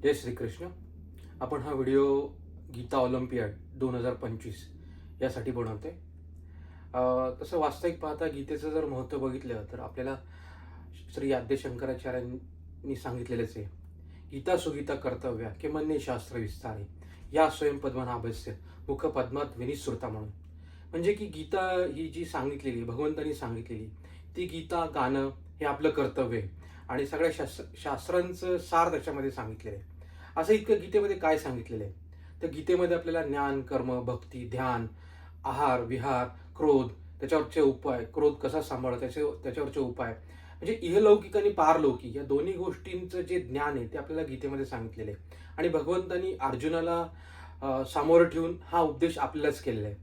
जय श्रीकृष्ण. आपण हा video Gita Olympiad 2025 यासाठी बनवते. तसं वास्तविक पाहता गीतेचं जर महत्त्व बघितलं तर आपल्याला श्री आद्य शंकराचार्यांनी सांगितलेलेच आहे. गीता सुगीता कर्तव्या किमन्ये शास्त्र विस्तारे या स्वयंपद्मनाभस्य मुख पद्मात विनिसृता म्हणून. म्हणजे की गीता ही जी सांगितलेली भगवंतांनी सांगितलेली ती गीता गाणं हे आपलं कर्तव्य आहे आणि सगळ्या शास्त्रांचं सार त्याच्यामध्ये सांगितलेलं आहे. असं इतकं गीतेमध्ये काय सांगितलेलं आहे तर गीतेमध्ये आपल्याला ज्ञान कर्म भक्ती ध्यान आहार विहार क्रोध त्याच्यावरचे उपाय क्रोध कसा सांभाळ त्याच्यावरचे उपाय म्हणजे इहलौकिक आणि पारलौकिक या दोन्ही गोष्टींचं जे ज्ञान आहे ते आपल्याला गीतेमध्ये सांगितलेलं आहे. आणि भगवंतांनी अर्जुनाला सामोरं ठेवून हा उपदेश आपल्यालाच केलेला आहे.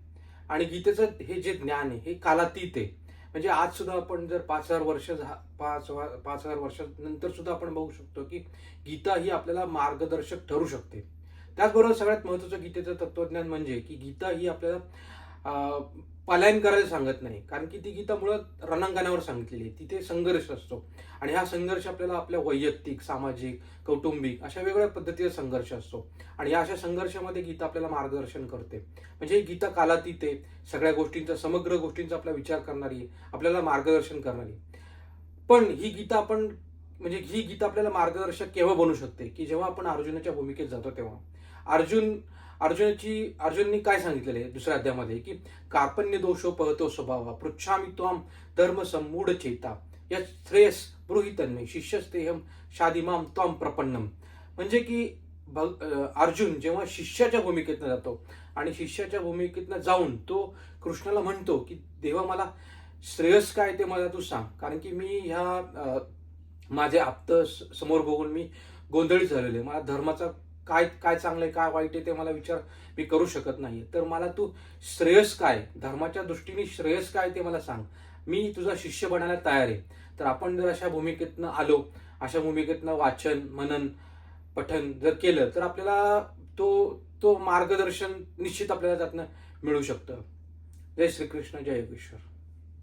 आणि गीतेचं हे जे ज्ञान आहे हे कालातीत आहे. म्हणजे आज सुद्धा आपण जर 5,000 वर्षानंतर सुद्धा आपण बघू शकतो की गीता ही आपल्याला मार्गदर्शक ठरू शकते. त्याचबरोबर सगळ्यात महत्त्वाचं गीतेचं तत्वज्ञान म्हणजे की गीता ही आपल्याला पलायन करायला सांगत नाही, कारण की ती गीता मुळात रणांगणावर सांगितलेली आहे. तिथे संघर्ष असतो आणि हा संघर्ष आपल्याला आपल्या वैयक्तिक सामाजिक कौटुंबिक अशा वेगवेगळ्या पद्धतीचा संघर्ष असतो आणि या अशा संघर्षामध्ये गीता आपल्याला मार्गदर्शन करते. म्हणजे ही गीता कालातीत आहे, सगळ्या गोष्टींचा समग्र गोष्टींचा आपला विचार करणारी, आपल्याला मार्गदर्शन करणारी. पण ही गीता आपल्याला मार्गदर्शक केव्हा बनू शकते की जेव्हा आपण अर्जुनाच्या भूमिकेत जातो तेव्हा. अर्जुननी काय सांगितलेलं आहे दुसऱ्या अध्यायामध्ये की कार्पण्य दोषो पहतो स्वभावा पृच्छामि त्वाम धर्म सम्मूढ चेता या श्रेयस ब्रूहि तन्मे शिष्यस्तेहम शादिमाम त्वाम प्रपन्नम. म्हणजे की अर्जुन जेव्हा शिष्याच्या भूमिकेतनं जातो आणि शिष्याच्या भूमिकेतनं जाऊन तो कृष्णाला म्हणतो की देवा मला श्रेयस काय ते मला तू सांग, कारण की मी ह्या माझे आप्त समोर बघून मी गोंधळीत झालेले आहे. मला धर्माचा काय काय चांगलं आहे काय वाईट आहे ते मला विचार मी करू शकत नाही. तर मला तू श्रेयस काय धर्माच्या दृष्टीने श्रेयस काय ते मला सांग, मी तुझा शिष्य बनायला तयार आहे. तर आपण जर अशा भूमिकेतनं आलो, अशा भूमिकेतनं वाचन मनन पठन जर केलं तर आपल्याला तो मार्गदर्शन निश्चित आपल्याला त्यातनं मिळू शकतं. जय श्रीकृष्ण जय योगेश्वर.